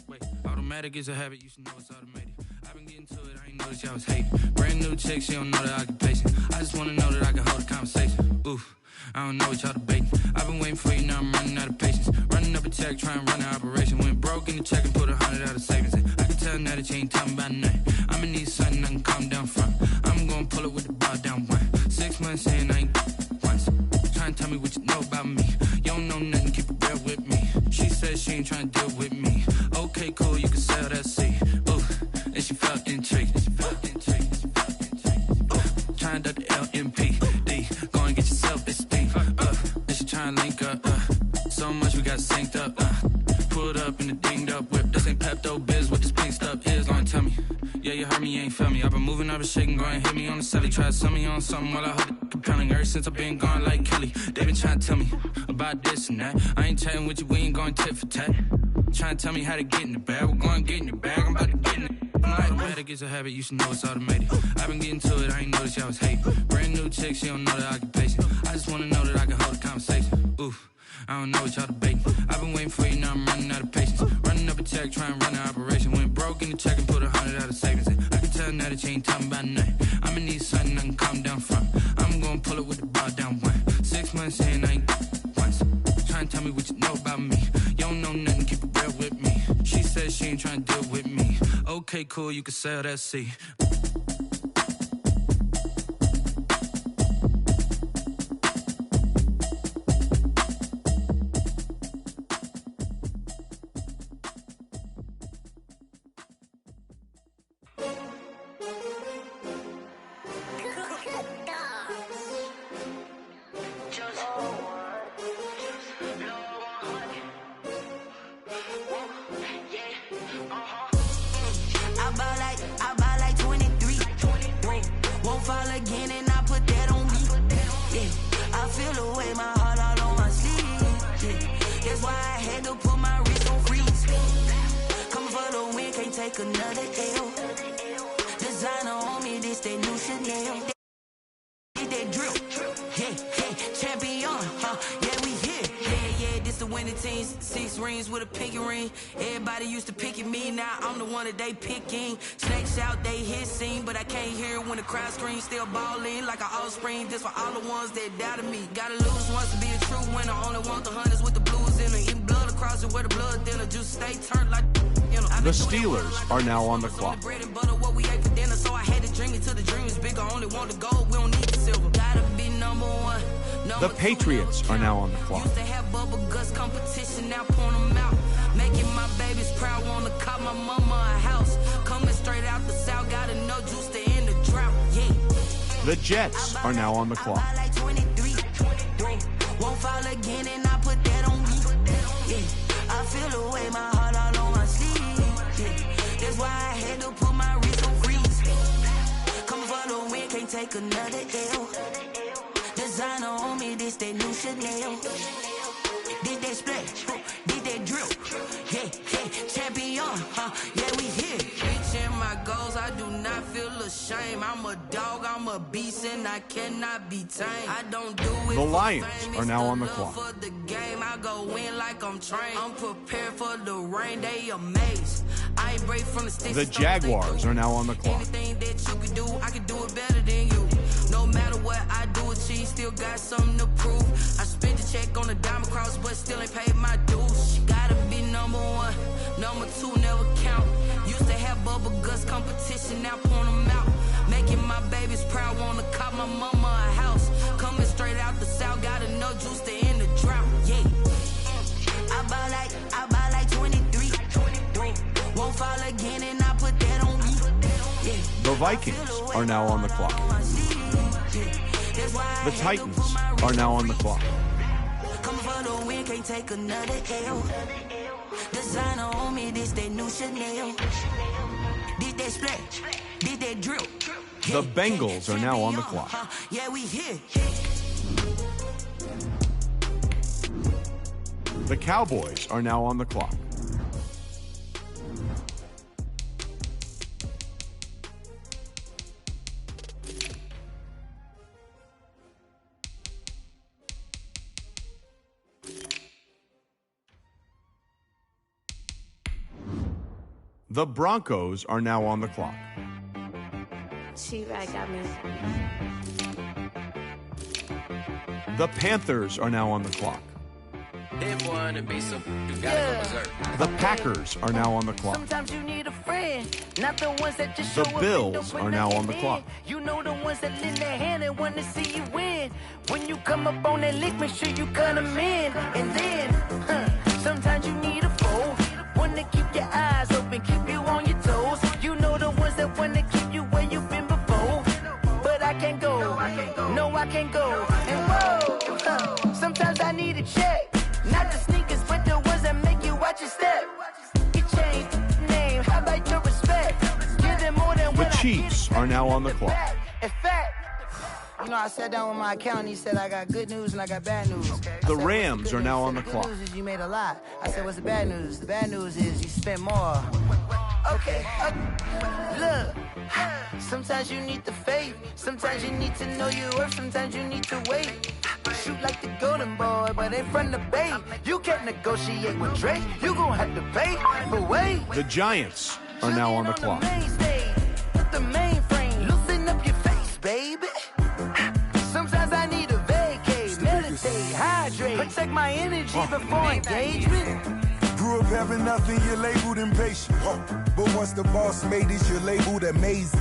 Wait, automatic is a habit, you should know it's automated. I've been getting to it, I ain't noticed y'all was hating. Brand new chick, she don't know the occupation. I just wanna know that I can hold a conversation. Oof, I don't know what y'all debating. I've been waiting for you, now I'm running out of patience. Running up a check, trying to run an operation. Went broke in the check and put 100 out of savings in. I can tell now that you ain't talking about nothing. I'ma need something I can calm down from. I'm gonna pull it with the bar down one. 6 months in, I ain't once. Trying to tell me what you know about me. You don't know nothing, keep it real with me. She said she ain't trying to deal with me. Okay, cool, you can sell that seed. Ooh, and she felt intrigued. Trying to the LMPD. Go and get your self-esteem. And she trying to link up. So much we got synced up. Pulled up in the dinged up whip. This ain't Pepto Biz, what this pink stuff is. Long tell me. Yeah, you heard me, you ain't felt me. I've been moving, I've been shaking, go and hit me on the celly. Try to sell me on something while I hold it compelling. Ever since I've been gone like Kelly, they been trying to tell me about this and that. I ain't chatting with you, we ain't going tit for tat. Trying to tell me how to get in the bag. We're going to get in your bag, I'm about to get in it. Automatic is a habit, you should know it's automated. I've been getting to it, I ain't noticed y'all was hating. Brand new chick, she don't know the occupation. I just wanna know that I can hold a conversation. Oof, I don't know what y'all debating. I've been waiting for you, now I'm running out of patience. Running up a check, trying to run an operation. Went broke in the check and put 100 out of savings in. I can tell now that you ain't talking about nothing. I'ma need something I can calm down from. I'm gonna pull it with the bar down one. 6 months in, I ain't once. Trying to tell me what you know about me. You don't know nothing, keep it real with me. She said she ain't trying to deal with me. Okay, cool, you can sell that seed. They picking snakes out, they hissing, but I can't hear when the crowd screams. Still balling like an offspring. This for all the ones that doubted me. Gotta lose once to be a true winner. Only want the hunters with the blues in it. Eating blood across it where the blood dinner. Just stay turned like you know. The Steelers are now on the clock. Bread and butter, what we ate for dinner. So I had to dream it till the dream is bigger. Only want the gold, we don't need the silver. Gotta be number one. The Patriots are now on the clock. Used to have bubble guts competition, now point them out. Making my babies proud, wanna call my mama a house. Coming straight out the south, got no juice to end the drought, yeah. The Jets are now on the clock. I like 23, won't fall again and I put that on me, yeah. I feel the way, my heart all on my sleeve, yeah. That's why I had to put my wrist on freeze. Coming for the win, can't take another L. Designer on me, this that new Chanel. Did that splash, did that drill, yeah, champion, yeah, we here. Reaching my goals, I do not feel ashamed. I'm a dog, I'm a beast, and I cannot be tamed. I don't do it. The Lions are now on the clock. For the game, I go in like I'm trained. I'm prepared for the rain, they amazed. I ain't break from the sticks. The Jaguars are now on the clock. Anything that you can do, I can do it better than you. No matter what I do, achieve, still got something to prove. I spent the check on the diamond cross, but still ain't paid my dues. Gotta be number one, number two never count. Used to have bubble guts competition, now point them out. Making my babies proud, wanna call my mama a house. Coming straight out the south, gotta know juice to end the drought, yeah. I buy like 23, won't fall again and I put that on me, yeah. The Vikings are now on the clock. The Titans are now on the clock. Come for the win, can't take another L. Designer on me, this that new Chanel. Did that splash, did that drill. The Bengals are now on the clock. Yeah, we here. The Cowboys are now on the clock. The Broncos are now on the clock. She-Rag got me. The Panthers are now on the clock. The Packers are now on the clock. Sometimes you need a friend, not the ones that just show The up Bills and don't are now on the in. clock. You know the ones that lend their hand and want to see you win. When you come up on that lick, make sure you cut them in. And then, sometimes you need a foe, one to keep your eyes open, keep you on your toes. You know the ones that want to keep you where you've been before. But I can't go, no I can't go. And whoa, sometimes I need a check. Not the sneakers, but the ones that make you watch your step. You change the name, how about your respect? Give them more than The what Chiefs are now on the clock. In fact, you know, I sat down with my accountant. He said I got good news and I got bad news. The Rams are now on the clock. The good news is you made a lot. I said, what's the bad news? The bad news is you spent more. Okay, look. Sometimes you need the faith. Sometimes you need to know your worth. Sometimes you need to wait. Shoot like the golden boy, but ain't from the bay. You can't negotiate with Drake. You gon' have to pay. But wait. The Giants are now on the clock. The mainframe, loosen up your face, baby. Sometimes I need a vacate, meditate, hydrate, protect my energy before engagement. Grew up having nothing, you're labeled impatient. But once the boss made it, you're labeled amazing.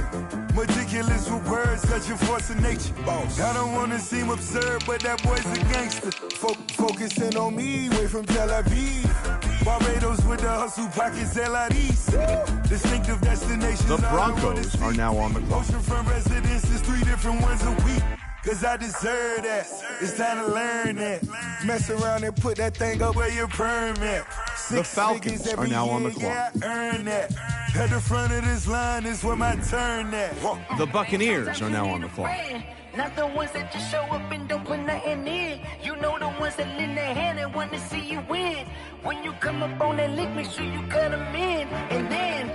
Meticulous with words, such a force of nature. Boss. I don't wanna seem absurd, but that boy's a gangster. Focusing on me, way from Tel Aviv. Barbados with the hustle pockets, LIDs. Distinctive destinations. The Broncos are now on the clock. Oceanfront residences, 3 different ones a week. Cause I deserve that. It's time to learn that. Mess around and put that thing up where your permit. The Falcons are now on the clock. Yeah, I earn that. At the front of this line is where my turn at. The Buccaneers are now on the clock. Not the ones that just show up and don't put nothing in. You know the ones that lend their hand and want to see you win. When you come up on that lick, make sure you cut them in. And then,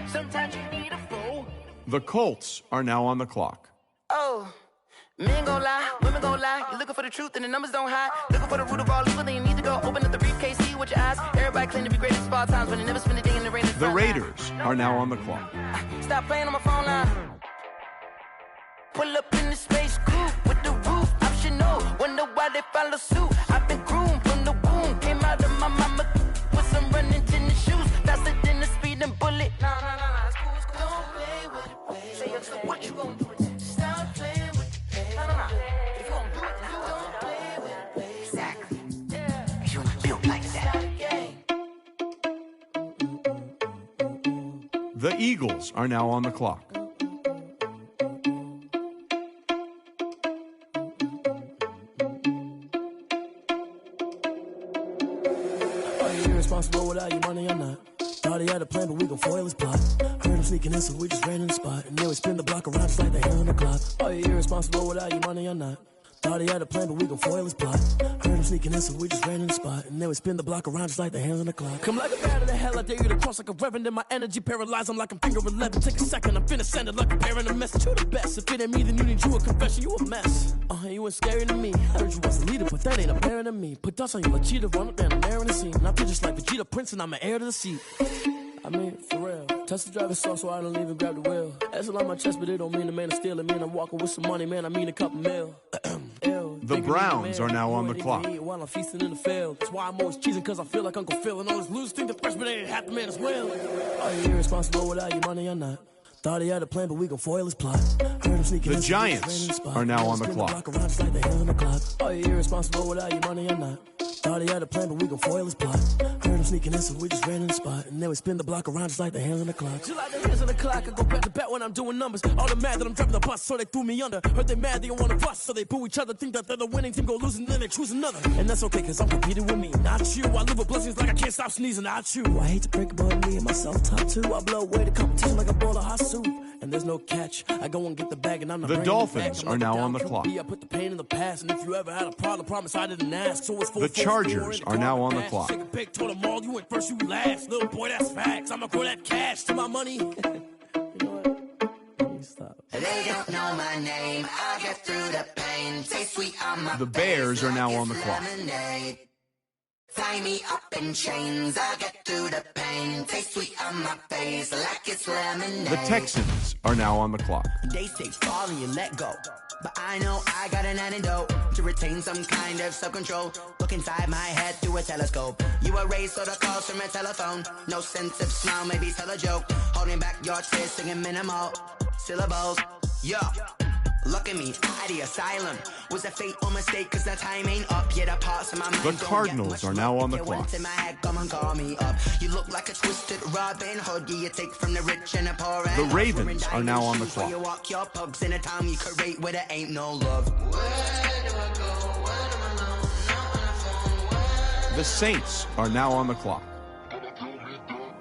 sometimes you need a fool. The Colts are now on the clock. Oh. Men gon' lie, women gon' lie. You're looking for the truth and the numbers don't hide. Looking for the root of all evil, then you need to go open up the briefcase, see with your eyes. Everybody claim to be great at all times, but they never spend a day in the rain. The Raiders are now on the clock. Stop playing on my phone line. Pull up in the space coupe with the roof optional. Wonder why they follow suit. I've been groomed from the womb. Came out of my mama with some running tennis shoes. Faster than the speeding bullet. Nah, it's cool, it's cool. Don't play with it, baby. Say what you gon' do? Stop playing. If you don't do it, then you don't play with it. Exactly. Yeah. You built like that. The Eagles are now on the clock. Are you irresponsible without your money or not? Thought he had a plan, but we gon' foil his plot. Heard him sneaking in, so we just ran in the spot. And then we spin the block around just like the hell on the clock. Are you irresponsible without your money or not? Thought he had a plan, but we gon' foil his plot. Heard him sneaking in, so we just ran in the spot. And then we spin the block around just like the hands on the clock. Come like a bat of the hell, I dare you to cross like a reverend. In my energy paralyzed, I'm like I'm finger 11. Take a second, I'm finna send it like a bear in a message. You the best, if it ain't me, then you need you a confession. You a mess, you ain't scary to me. I heard you was a leader, but that ain't apparent to me. Put dust on you like cheetah, run up and I'm there in the scene. And I feel just like Vegeta Prince and I'm an heir to the seat. I mean, for real. Touch the driver's sauce so I don't even grab the wheel. That's on my chest, but it don't mean the man is stealing. Man, I'm walking with some money, man, I mean a couple mil. The Browns are now on the clock. While I'm feasting in the field. That's why I'm always cheesing, cause I feel like Uncle Phil. And all those losers think the freshman ain't half the man as well. Are you irresponsible without your money or not? Thought he had a plan, but we gon' foil his plot. Heard him sneaking The Giants are now on the clock. Are you irresponsible without your money or not? Thought he had a plan, but we gon' foil his plot. Heard him sneaking in, so we just ran in the spot. And then we spin the block around just like the hands on the clock. Just like the hands on the clock, I go back to back when I'm doing numbers. All the mad that I'm driving the bus, so they threw me under. Heard they mad, they don't wanna bust, so they boo each other. Think that they're the winning team, go losing, then they choose another. And that's okay, cause I'm competing with me, not you. I live with blessings like I can't stop sneezing, not you. I hate to break it, but me and myself top two. I blow away the competition like a bowl of hot soup. And there's no catch. I go and get the bag and I'm not The Dolphins are now on the clock. I put the pain in the past, and if you ever had a problem, promise I didn't ask. So it's The Chargers are now on the clock. Take a pic, told them all, you went first, you last. Little boy, that's facts. I'ma grow that cash to my money. You know what? Stop. They don't know my name. I get through the pain. Say sweet on my The Bears are now on the clock. Tie me up in chains, I get through the pain. Taste sweet on my face like it's lemonade. The Texans are now on the clock. They say fall and you let go, but I know I got an antidote to retain some kind of self-control. Look inside my head through a telescope. You erase all the calls from a telephone. No sense of smile, maybe tell a joke. Holding back your tears, singing minimal syllables. Yo, look at me, out the asylum. Was a fate or mistake, cause the time ain't up yet. The parts of my mind The don't Cardinals get much are now love. on the Get clock. once in my head, come and call me up. You look like a twisted Robin Hood. Yeah, you take from the rich and the poor. The Ravens are now on the clock. You walk your pugs in a town you create where there ain't no love. The Saints are now on the clock.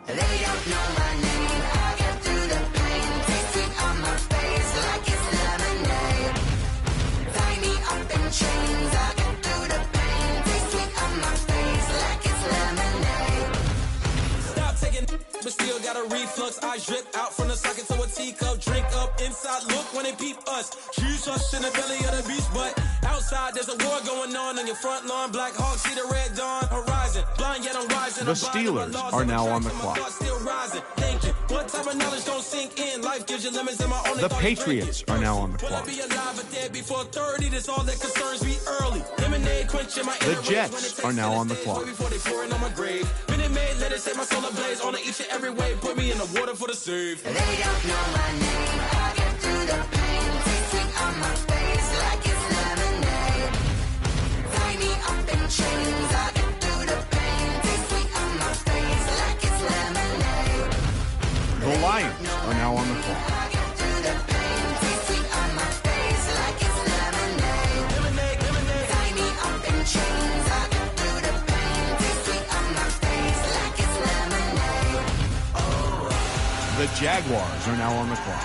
They don't know my name. I get through the pain. Taste sweet on my face like it's lemonade. Tie me up in chains. I get through the pain. Taste sweet on my face like it's lemonade. Stop taking, but still got a reflux. I drip out from the socket to a teacup. Drink up inside, look when they peep us. Jesus in the belly of the beast, but outside there's a war going on your front lawn. Black Hawk see the red dawn horizon. Blind yet I'm rising. The Steelers are now on the clock. Still rising. Thinking, what type of knowledge don't sink in? Life gives you lemons in my only The thought is Patriots drinking. are now on the Wanna clock. be alive but dead before 30. That's all that concerns me early. Lemonade quenching my The inner rage Jets when it are takes now to on the stage clock. way before they pouring on my grave. Been it made, let it set my soul ablaze. On each and every way, put me in the water for the save. They don't know my name. I get through the pain. Taste sweet on my face like it's lemonade. Tie me up in chains. I get through the pain. Taste sweet on my face like it's lemonade. The Lions are now on the clock. I get through the pain. Taste sweet on my face like it's lemonade. Tie me up in chains. I get through the pain. Taste sweet on my face like it's lemonade. The Jaguars are now on the clock.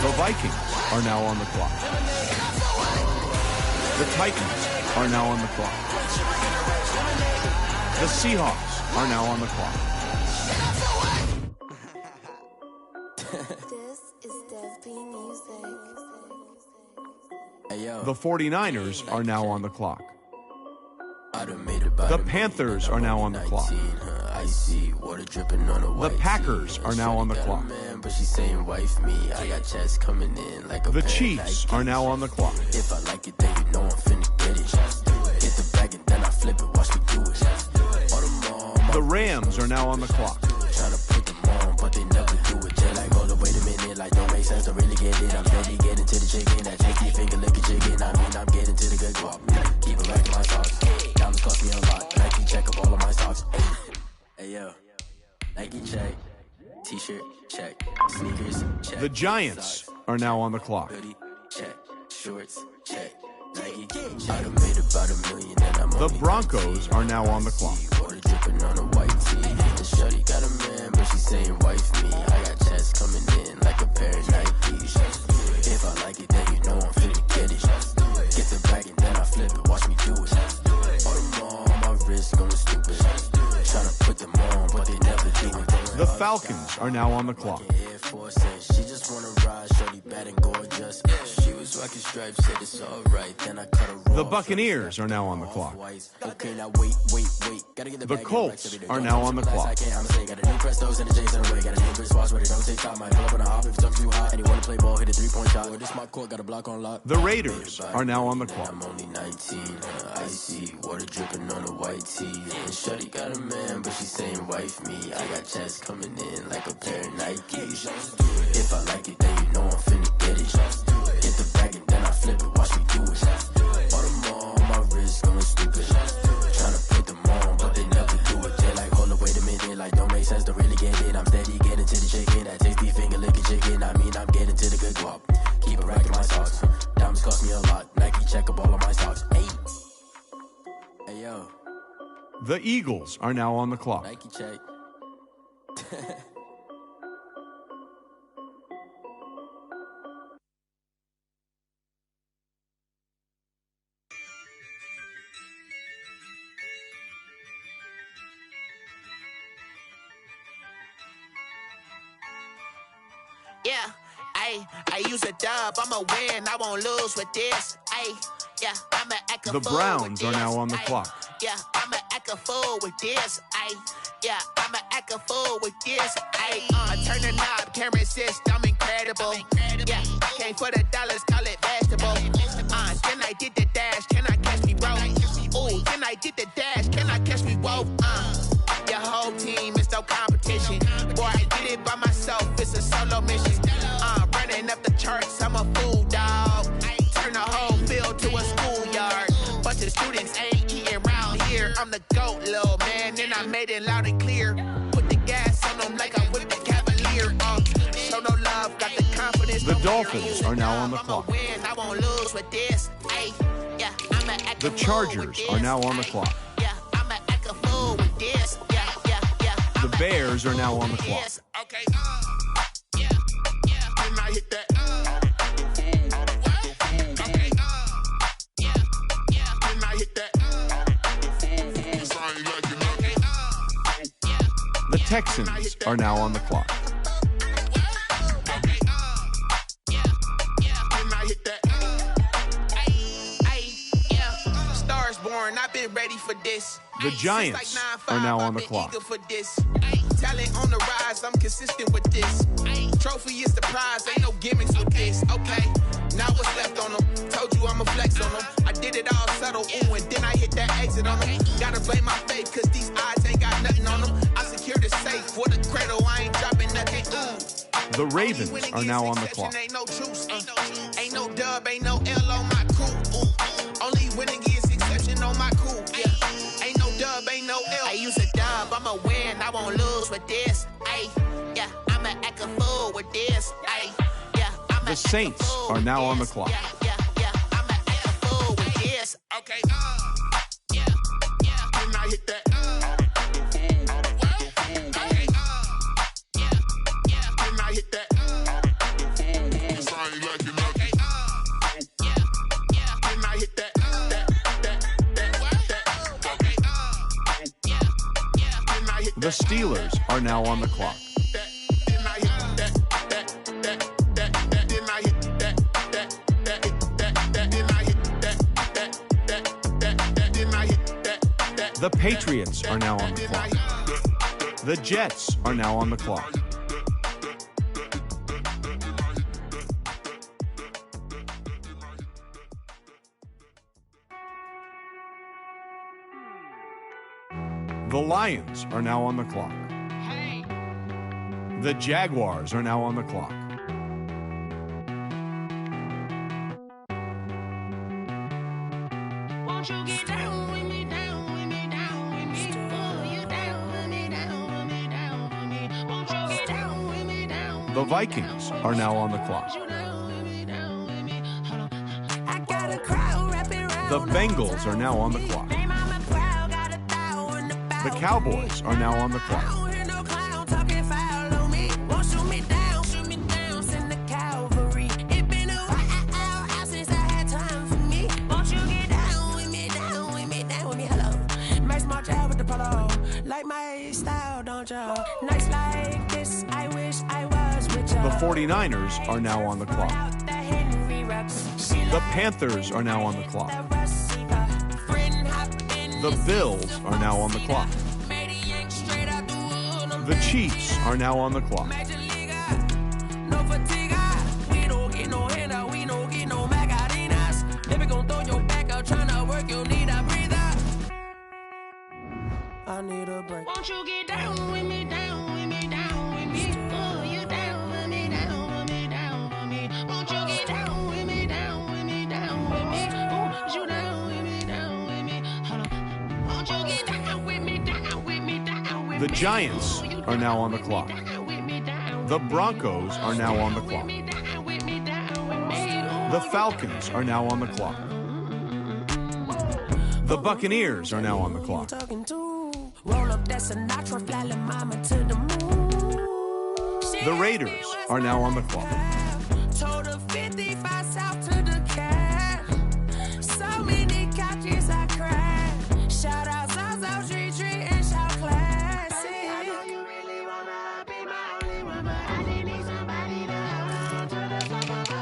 The Vikings are now on the clock. The Titans are now on the clock. The Seahawks are now on the clock. This is Dev B Music. The 49ers are now on the clock. The Panthers are now on the clock. The Packers are now on the clock. The Chiefs are now on the clock. If I like it, then you know I'm finna get it. Hit the bag and then I flip it, watch me do it. The Rams are now on the clock. Tryna put them on, but they never do it. Just like, hold up, wait a minute, like don't make sense to really get it. I'm steady getting to the chicken, that tricky finger licking chicken. I mean, I'm getting to the good guap. Keep it racking my socks. Diamonds cost me a lot. Nike check up all of my stocks. Hey yo, Nike check, T-shirt check, sneakers check. The Giants are now on the clock. Hoodie check, shorts check, Nike. I done made about $1 million and I'm The only Broncos are now on the clock. water dripping on a white tee. The shorty got a man, but she saying wife me. I got checks coming in like a pair of Nikes. If I like it, then you know I'm finna get it. Get the bag and then I flip it, watch me do it. All them on my wrist going stupid. Tryna put them on, but they never do it. The Falcons are now on the clock. Air Force and she just wanna ride, shorty bad and gorgeous. She was rocking stripes, said it's alright. Then I cut her The off. Buccaneers are now on the clock. Okay, now wait. Gotta get the The bag and Colts racks every day. are now on the clock. I can't, I'ma say, got a new Prestos and a J's in the way. Got a new Chris Foss, but it don't take time. Might pull up on a hop if it's too hot. And you wanna play ball, hit a 3-point shot. Or this my court, got a block on lock. The Raiders are now on the clock. I'm only 19, icy, water dripping on a white tee. And shorty got a man, but she saying wife me. I got checks coming in like a pair of Nikes. If I like it, then you know I'm finna get it. Get the bag and then I flip it, watch me do it. All them on my wrist going stupid. Tryna put them on, but they never do it. They like, hold up, wait a minute, like don't make sense to really get it. I'm steady getting to the chicken, that tasty finger licking chicken. I mean, I'm getting to the good guap. Keep it racking my socks. Diamonds cost me a lot. Nike check up all of my stocks. Hey yo, The Eagles are now on the clock. Nike check. Yeah, I use a dub, I'ma win, I won't lose with this. Yeah, I'ma act a The fool Browns with are now this. on the clock. Yeah, I'ma act a fool with this. Yeah, I'ma act a fool with this. I turn the knob, can't resist, I'm incredible. Yeah, came for the dollars, call it vegetable. Then I did the dash, can I catch me, bro? Ooh, then I did the dash, can I catch me, whoa? Your whole team is no competition. Boy, I did it by myself, it's a solo mission. Running up the charts, I'm a fool, dog. Turn the whole field to a schoolyard. Bunch of students ain't eating round here. I'm the GOAT, little man, and I made it loud and clear. Put the gas on them like I'm with the Cavalier. Show no love, got the confidence. The Dolphins are now on the clock. I won't lose with this. Yeah, I'ma act The a fool with Chargers this. are now on the clock. Yeah, I'ma act a fool with this. Yeah. The Bears are now on the clock. Okay, yeah. Then I hit that. Okay, yeah. Then I hit that. The Texans are now on the clock. Okay, yeah. Then I hit that. Yeah. Stars born, I've been ready for this. The Giants are now on the clock. For this. Talent on the rise, I'm consistent with this. Trophy is the prize, ain't no gimmicks with this. Okay, now what's left on them? Told you I'ma flex on them. I did it all subtle, ooh, and then I hit that exit on them. Gotta blame my faith, cause these odds ain't got nothing on them. I secured the safe for the cradle, I ain't dropping nothing. The Ravens are now on the clock. Ain't no truce, ain't no dub, ain't no L on my crew. Only winning is exception on my crew. Yeah, ain't no dub, ain't no L. I use a dub, I'ma win, I won't lose with this. Yeah, I'ma act a fool with this. Yeah, The Saints are now on the clock. Yeah, I'ma act a fool with this. Okay, yeah. Then I hit that. Okay, yeah. Then I hit that. The Steelers are now on the clock. The Patriots are now on the clock. The Jets are now on the clock. The Lions are now on the clock. The Jaguars are now on the clock. Won't you get down with me, down with me, down with me? Oh, you down with me, down with me, down with me. Won't you get down with me, down with me? The Vikings are now on the clock. I got a crowd wrapping around. The Bengals are now on the clock. The Cowboys are now on the clock. The 49ers are now on the clock. The Panthers are now on the clock. The Bills are now on the clock. The Chiefs are now on the clock. I need a break. Won't you get down with me, down with me, down with me? Oh, you down with me, down with me, down with me. Won't you get down with me, down with me, down with me? Oh, you down with me, down with me. Hold on. Won't you get down with me, down with me, down with me? The Giants are now on the clock. The Broncos are now on the clock. The Falcons are now on the clock. The Buccaneers are now on the clock. The Raiders are now on the clock.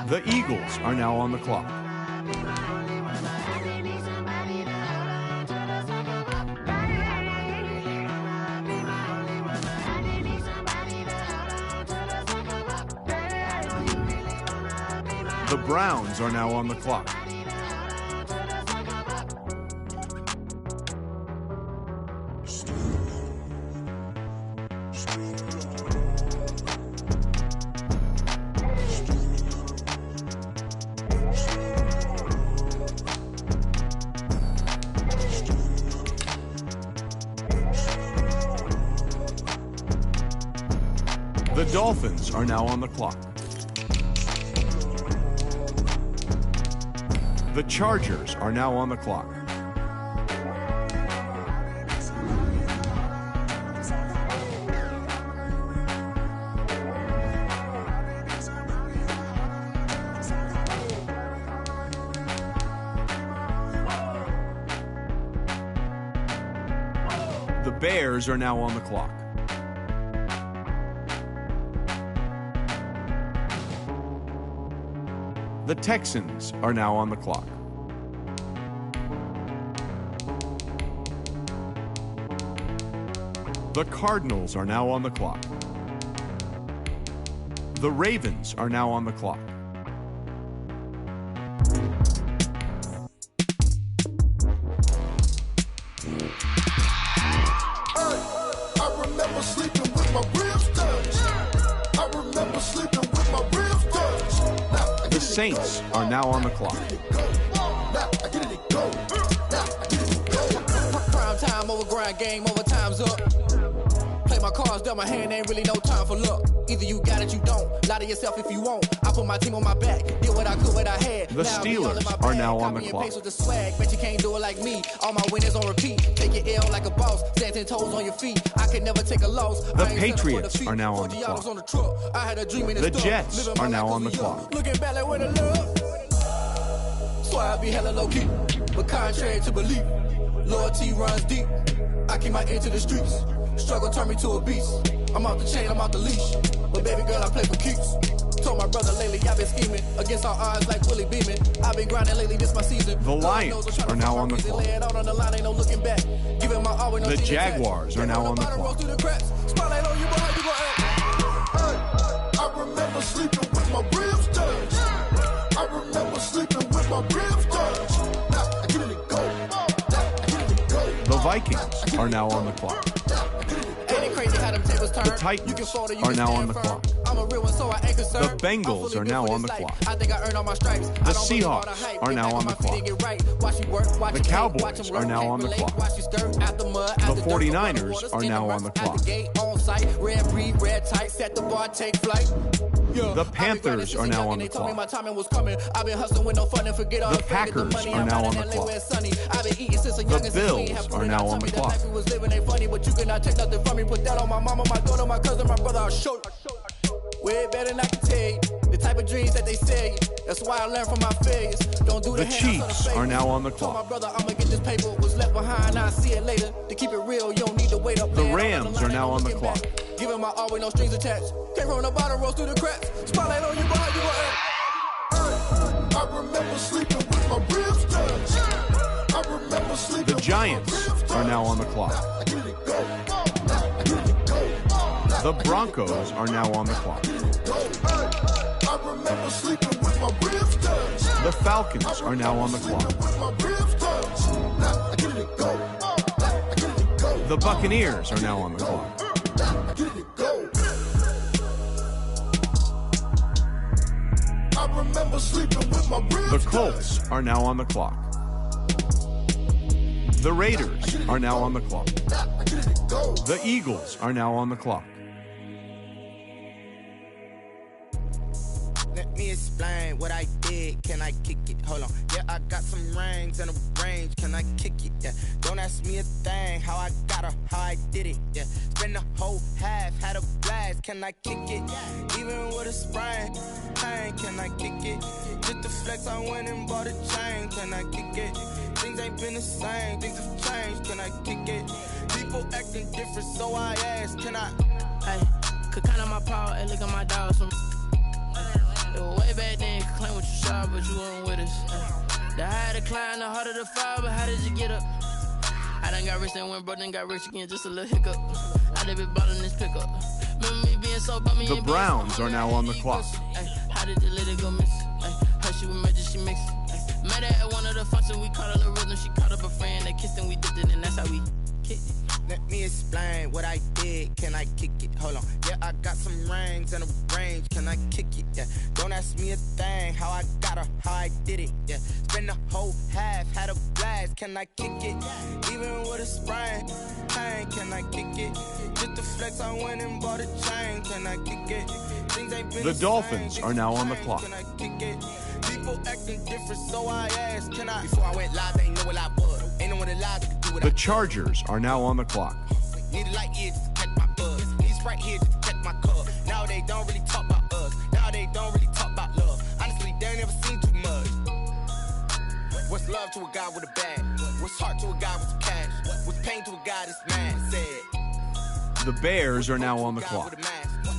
The Eagles are now on the clock. The Browns are now on the clock. The Dolphins are now on the clock. The Chargers are now on the clock. The Bears are now on the clock. The Texans are now on the clock. The Cardinals are now on the clock. The Ravens are now on the clock. I remember sleeping with my ribs touched. I remember sleeping with my ribs touched. The Saints are now on the clock. Prime time over grind game, over time's up. Play my cards, dealt my hand, ain't really no time for luck. Either you got it, you don't. Lie to yourself if you won't. I put my team on my back, did what I could, what I had. The Steelers are now on the clock. With the swag, bet you can't do it like me. All my winners on repeat. Take your L like a boss, stand 10 toes on your feet. I can never take a loss. The Patriots are now on the clock. The Jets are now on the clock. Looking back like where the love. So I be hella low key, but contrary to belief, loyalty runs deep. I keep my ear to the streets. Struggle turned me to a beast. I'm out the chain, I'm out the leash. But baby girl, I play for keeps. Told my brother lately, I've been scheming against all odds like Willie Beeman. I've been grinding lately, this my season. The Lions are now on the clock. The Jaguars are now on the clock. I remember sleeping with my ribs touched. I remember sleeping with my ribs touched. Now I get it go. The Vikings are now on the clock. The Titans are now on the clock. The Bengals are now on the clock. The Seahawks are now on the clock. The Cowboys are now on the clock. The 49ers are now on the clock. The Panthers are now on the clock. The Packers are now on the clock. The Bills are now on the clock. Put that on my mama, my daughter, my cousin, my brother, I'll show you. Way better than I can tell you. The type of dreams that they sell you. That's why I learned from my failures. Don't do the Chiefs are now on the clock. My brother, I'ma get this paper. Was left behind, I'll see it later. To keep it real, you don't need to wait up. The Rams are now on the clock. Giving my all with no strings attached. Came from the bottom, rose through the cracks. Spotlight on you, behind you, I remember sleeping with my ribs touched. I remember sleeping. The Giants are now on the clock. The Broncos are now on the clock. I remember sleeping with my ribs touched. The Falcons are now on the clock. The Buccaneers are now on the clock. I remember sleeping with my ribs. The Colts are now on the clock. The Raiders are now on the clock. The Eagles are now on the clock. Let me explain what I did. Can I kick it? Hold on. Yeah, I got some rings and a range. Can I kick it? Yeah. Don't ask me a thing. How I got her, how I did it. Yeah. Spend the whole half, had a blast. Can I kick it? Even with a sprain, pain. Can I kick it? Just the flex, I went and bought a chain. Can I kick it? Things ain't been the same. Things have changed. Can I kick it? People acting different, so I ask. Can I? Hey, could count on my power and look at my dogs from. Way back then, you could claim what you saw, but you weren't with us. The higher the climb, the harder the fall, but how did you get up? I done got rich, then went broke, then got rich again, just a little hiccup. I done been ballin' this pickup. Remember me being so bummy. The Browns are now on the clock. How did you let it go miss? How she with magic, she mixed. Met her at one of the functions, we caught her the rhythm. She caught up a friend, they kissed and we dipped it, and that's how we kicked it. Let me explain what I did. Can I kick it? Hold on. Yeah, I got some rings and a range. Can I kick it? Yeah. Don't ask me a thing. How I got her, how I did it. Yeah. Spend the whole half, had a blast. Can I kick it? Even with a sprain. Hey, can I kick it? Just the flex, I went and bought a chain. Can I kick it? Things ain't been the Dolphins are now on the clock. Can I kick it? People acting different, so I asked, can I? Before I went live, they ain't know what I was. Ain't no one alive to do what The Chargers are now on the clock. Need a light here just to catch my buzz. Need a Sprite here just to catch my cup. Now they don't really talk about us. Now they don't really talk about love. Honestly, they ain't never seen too much. What's love to a guy with a bag? What's heart to a guy with some cash? What's pain to a guy that's mad? Said. The Bears are now on the clock.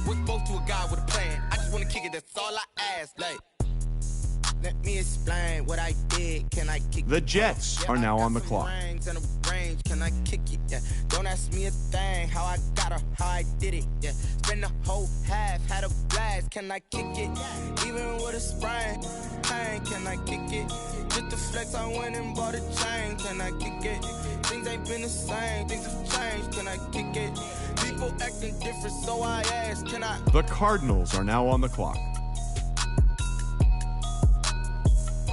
What's both to a guy with a plan? I just want to kick it, that's all I ask. Like, let me explain what I did. Can I kick it? The Jets are now on the clock. Can I kick it? Yeah. Don't ask me a thing. How I got her, how I did it. Yeah. Spend the whole half, had a blast. Can I kick it? Even with a sprain. Pain, can I kick it? Just the flex, I went and bought a chain. Can I kick it? Things ain't been the same. Things have changed. Can I kick it? People acting different, so I ask. Can I? The Cardinals are now on the clock.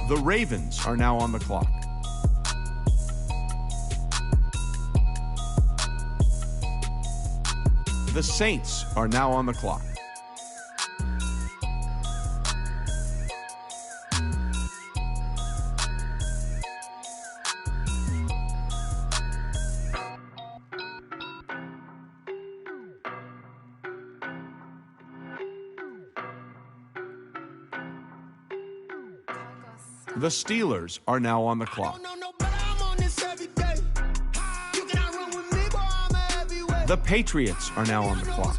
The Ravens are now on the clock. The Saints are now on the clock. The Steelers are now on the clock. The Patriots are now on the clock.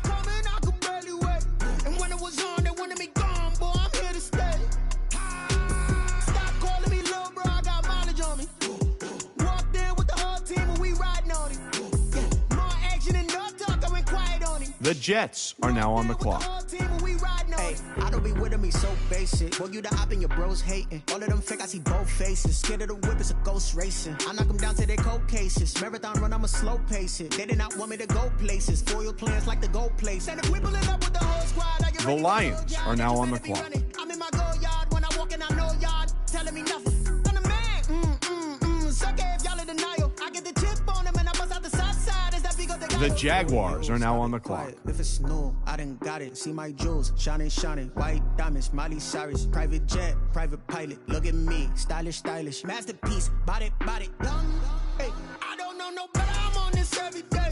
The Jets are now on the clock. Hey, I don't be with me so basic. Boy, you the op and your bros hating. All of them fake, I see both faces. Scared of the whip, it's a ghost racing. I knock them down to their cold cases. Marathon run, I'ma slow pace it. They did not want me to go places. Foil plans like the gold place. And if we pulling up with the whole squad, the Lions are now on the clock. I'm in my go yard when I walk in, I know y'all telling me nothing. I'm the man. Suck if y'all in denial. I get the chip on them and I bust out the south side. Is that because they The Jaguars are now on the clock. If it's new, I done got it. See my jewels, shining, shining. White diamonds, Miley Cyrus. Private jet, private pilot. Look at me, stylish, stylish. Masterpiece, body, body. Hey, I don't know no better. I'm on this every day.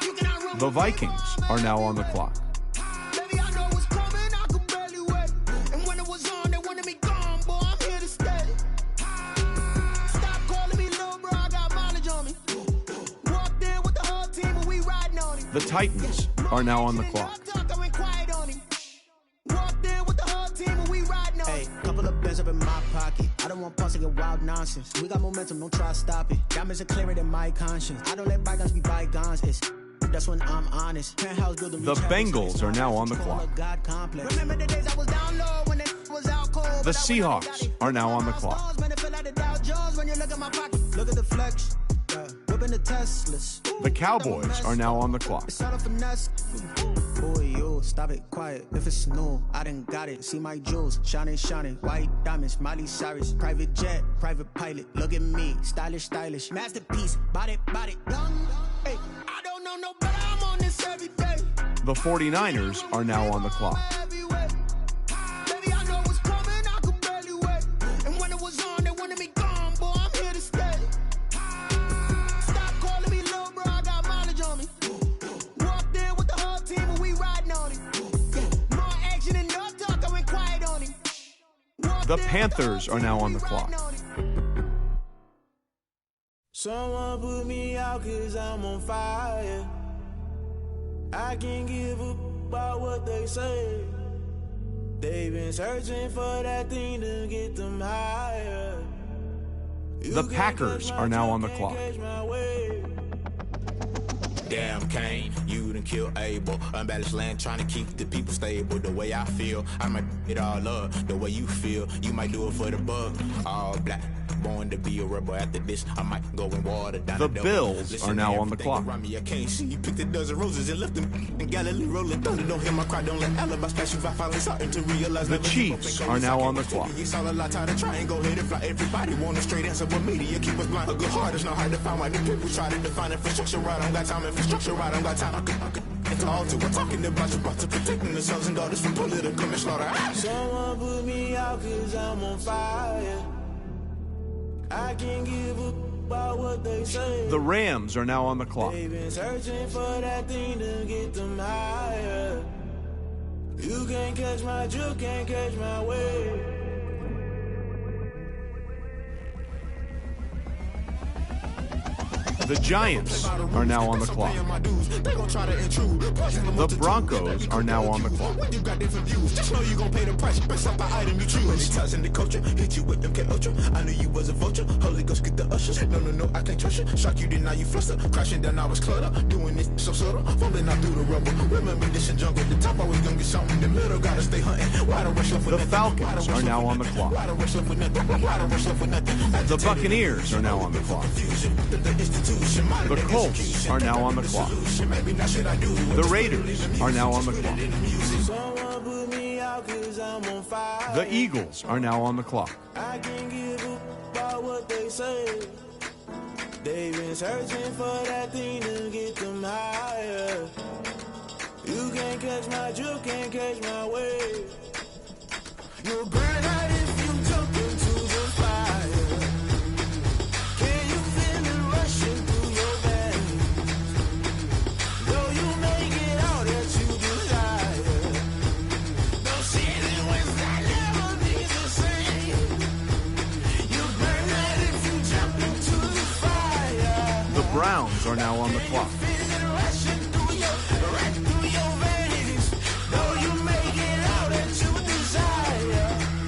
You cannot run. The Vikings are now on the clock. Baby, I know what's coming. I could barely wait. And when it was on, they wanted me gone. Boy, I'm here to stay. Stop calling me little bro. I got mileage on me. Walked in with the whole team and we riding on it. The Titans are now on the clock. Hey, couple of bands up in my pocket. I don't want pause to get wild nonsense. We got momentum, don't try to stop it. Diamonds are clearer than my conscience. I don't let bygones be bygones. That's when I'm honest. Penthouse building. The Bengals are now on the clock. Remember the days I was down low when it was out cold. The Seahawks are now on the clock. Look at the flex. Whipping the Teslas. The Cowboys are now on the clock. It's all a finesse. Boy, you stop it quiet. If it's new, I done got it. See my jewels, shining, shining. White diamonds, Miley Cyrus. Private jet, private pilot. Look at me, stylish, stylish. Masterpiece, body, body. Hey, I don't know no better. I'm on this every day. The 49ers are now on the clock. Baby, I know what's coming. I could barely wait. And when it was on, they wanted me gone. Boy, I'm here to stay. Stop calling me little bro. I got mileage on me. Walked in with the whole team and we riding on it. More action and no talk. I went quiet on him. The Panthers are now on the clock. Someone put me out 'cause I'm on fire. I can't give up about what they say. They've been searching for that thing to get them higher. The Packers are now on the clock. Damn, Kane, you done kill Abel. Unbalanced land, trying to keep the people stable. The way I feel, I might it all up. The way you feel, you might do it for the bug. All black, born to be a rebel. After this, I might go and water down the Bills are now on the clock. I can't see. You picked a dozen roses and left them in Galilee rolling thunder. Don't hear my cry, don't let alibis pass you. I finally starting to realize the Chiefs are now on the clock. It's all a lot, tired of trying, go ahead and fly. Everybody want a straight answer, but media keep us blind. A good heart is not hard to find. Why do people try to define infrastructure right? I don't got time, infrastructure right, I don't got time. I could it's all to we're talking about to protecting the sons and daughters from political manslaughter. Someone put me out cause I'm on fire. I can't give up about what they say. The Rams are now on the clock. They've been searching for that thing to get them higher. You can't catch my drift, can't catch my wave. The Giants are now on the clock. The Broncos are now on the clock. Just know you gon' pay the price based off the item you choose. Ties in the culture, hit you with them K-Ultra. I knew you was a vulture. Holy Ghost get the ushers. No, I can't trust you. Shock you, then now you fluster. Crashing down, I was cluttered. Doing this so subtle. Falling out through the rubble. Remember this in jungle. The top always gonna get something. In the middle, gotta stay hunting. Why the rush left with the Falcons are now on the clock. The Buccaneers are now on the clock. The Colts are now on the clock. The Raiders are now on the clock. The Eagles are now on the clock. I can't give up about what they say. They've been searching for that thing to get them higher. You can't catch my drift, can't catch my wave. You'll burn out if you jump into the fire. Can you feel it rushing through your veins? Though you may get all that you desire, those ceiling winds that never be the same. You'll burn out if you jump into the fire. The Browns are now on the clock.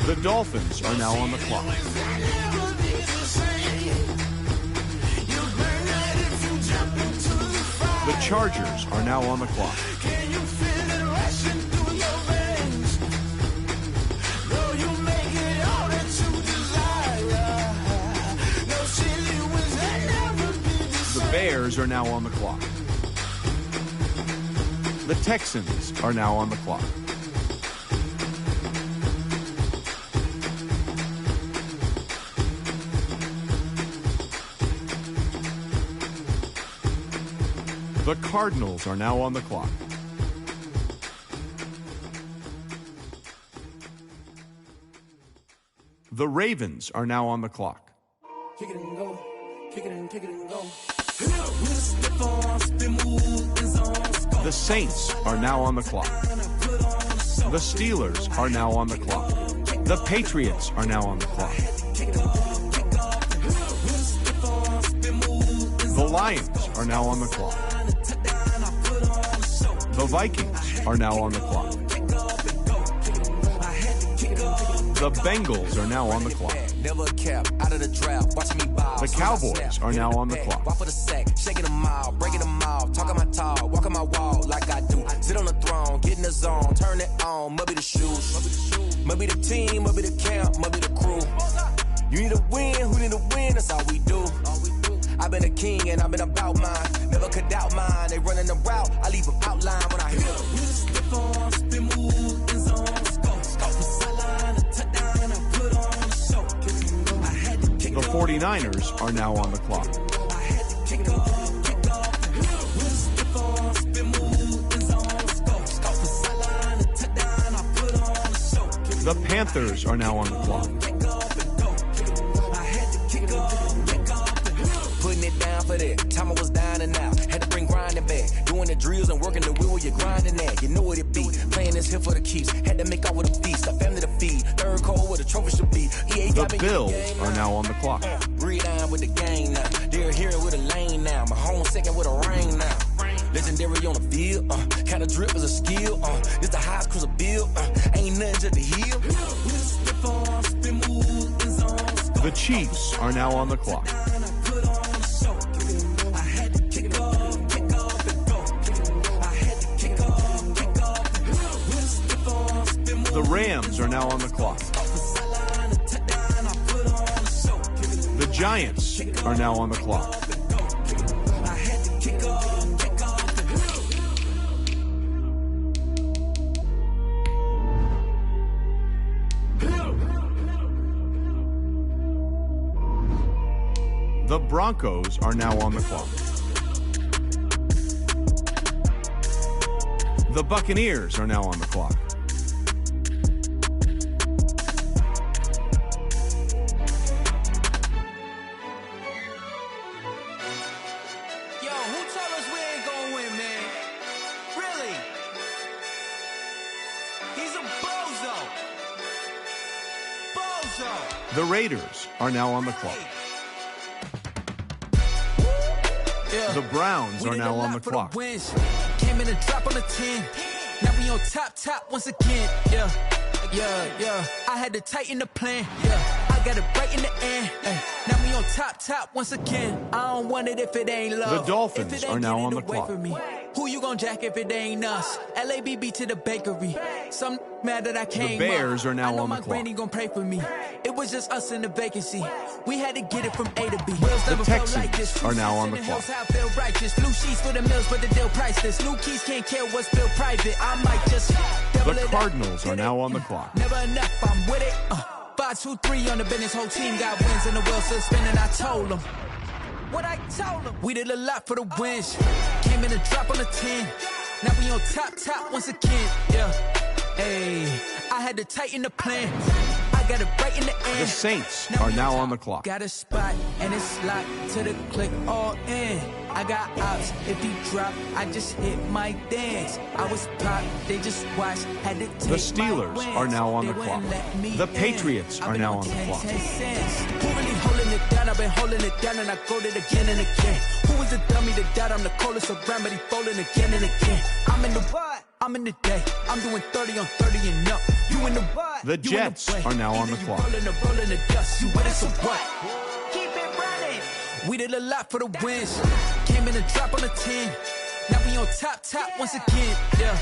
The Dolphins are now on the clock. The Chargers are now on the clock. The Bears are now on the clock. The Texans are now on the clock. The Cardinals are now on the clock. The Ravens are now on the clock. Kick it and go. Kick it and kick it and go. The Saints are now on the clock. The Steelers are now on the clock. The Patriots are now on the clock. The Lions are now on the clock. The Vikings are now on the clock. The Bengals are now on the clock. The Cowboys are now on the clock. Shaking them all, breaking them all, talking my talk, walking my wall like I do. Sit on the throne, get in the zone, turn it on, maybe the shoes, maybe the team, maybe the camp, maybe the crew. You need a win, who need a win, that's all we do. I've been a king and I've been about mine. Never could doubt mine. They running the route, I leave them outline when I hear them. Step on, spin, move, in zone, scope. Sideline, a touchdown, I put on a show. The 49ers are now on the clock. I had to kick off, kick off. Step on, spin, move, in zone, scope. Sideline, a touchdown, I put on a show. The Panthers are now on the clock. For that time I was down and out, had to bring grinding back, doing the drills and working the wheel where you're grinding at. You know what it be, playing this here for the keeps. Had to make out with a feast, a family to feed. Third cold where the trophy should be. The Bills are now on the clock. Breathe down with the game now. They're here with a lane now. My home second with a ring now. Legendary on the field, kinda drip is a skill, it's the highest cruiser bill, ain't nothing just the heel. The Chiefs are now on the clock. The Rams are now on the clock. The Giants are now on the clock. The Broncos are now on the clock. The Buccaneers are now on the clock. Yo, who told us we ain't gonna win, man? Really? He's a bozo. Bozo. The Raiders are now on the clock. The Browns are now on the clock. Came in and drop on the 10. Now we on top once again. Yeah. I had to tighten the plan. Yeah, I got it right in the end. Now we on top once again. I don't want it if it ain't love. The Dolphins are now on the clock. Who you gon' jack if it ain't us? LABB to the bakery. Some mad that I came. The Bears are now on the my clock. granny gon' pray for me. It was just us in the vacancy. We had to get it from A to B. The Texans are now on the clock. Feel righteous. Blue sheets for the mills, but the deal priceless. New keys can't care what's still private. I might just The Cardinals are now on the clock. Never enough, I'm with it. 5, 2, 3 on the business. Whole team got wins and the wheels still spinning. I told them what I told them. We did a lot for the wins. Came in and drop on the 10. Now we on top once again. Yeah. Hey, I had to tighten the plan. I got it right in the end. The Saints are now on the clock. Got a spot and it's locked to the click all in. I got ops, if he drop, I just hit my dance. I was pop, they just watched, had to take The Steelers are now on the clock. The Patriots are now on the clock. Who really holding it down? I've been holding it down and I go it again and again. Who was the dummy that died? I'm the coldest around, but he falling again and again. I'm in the what? I'm in the day. I'm doing 30 on 30 and up. You in the what? The Jets are now on the clock. Rolling the dust. You with us or what? Keep it running. We did a lot for the wins. Came in and drop on the 10. Now we on top once again. Yeah.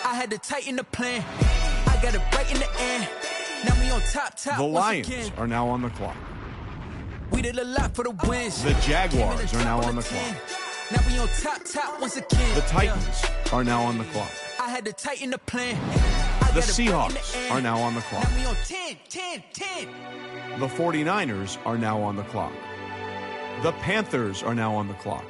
I had to tighten the plan. I got it right in the end. Now we on top The Lions are now on the clock. We did a lot for the wins. The Jaguars are now on the clock. Now we on top once again. The Titans are now on the clock. I had to tighten the plan. The Seahawks are now on the clock. Now we on 10. The 49ers are now on the clock. The Panthers are now on the clock.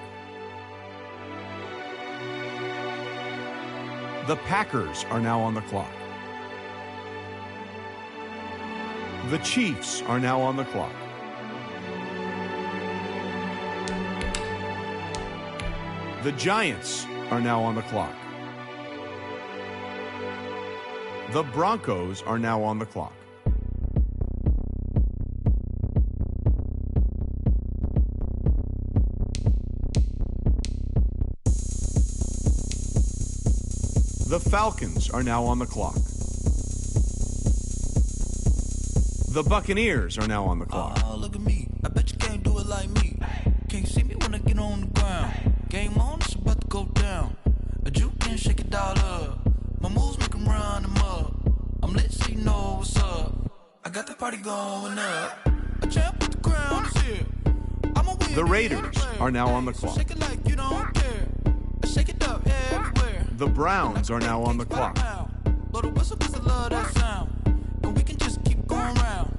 The Packers are now on the clock. The Chiefs are now on the clock. The Giants are now on the clock. The Broncos are now on the clock. The Falcons are now on the clock. The Buccaneers are now on the clock. Oh, look at me. I bet you can't do it like me. Can't see me when I get on the ground. Game on, it's about to go down. A juke can shake it all up. My moves make them run them up. I'm lit so you know what's up. I got the party going up. A champ with the crown is here. I'm a winner. The Raiders are now on the clock. Shake it like you don't care. Shake it up everywhere. The Browns are now on the clock. Blow the whistle 'cause I love that sound. And we can just keep going round.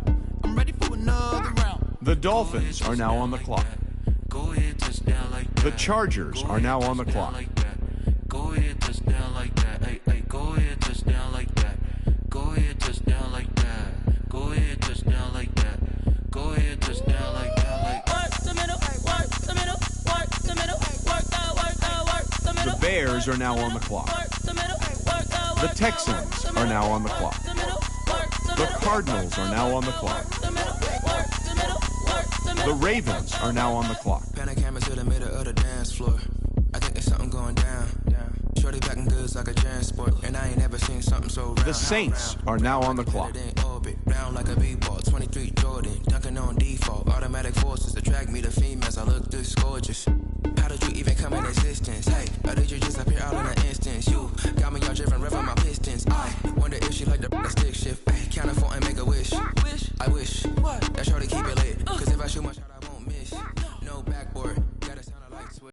I'm ready for another round. The Dolphins are now on the clock. Go ahead, touchdown like that. The Chargers are now on the clock. Go ahead, touchdown like that. Hey, go ahead, touchdown like that. Go ahead, touchdown like that. Go ahead, touchdown like that. Go ahead, touchdown like that. Work the middle, work the middle, work the middle, work the middle. The Bears are now on the clock. The Texans are now on the clock. The Cardinals are now on the clock. The Ravens are now on the clock. Panic camera to the middle of the dance floor. I think going down. Shorty packing goods like a transport, and I ain't never seen something so round. The Saints are now on the clock. Round like a b-ball, 23 Jordan, dunking on default. Automatic forces attract me to females. I look this gorgeous. How did you even come in existence? Hey, or did you just appear out in an instance? You got me all driven, revving my pistons. I wonder if she like the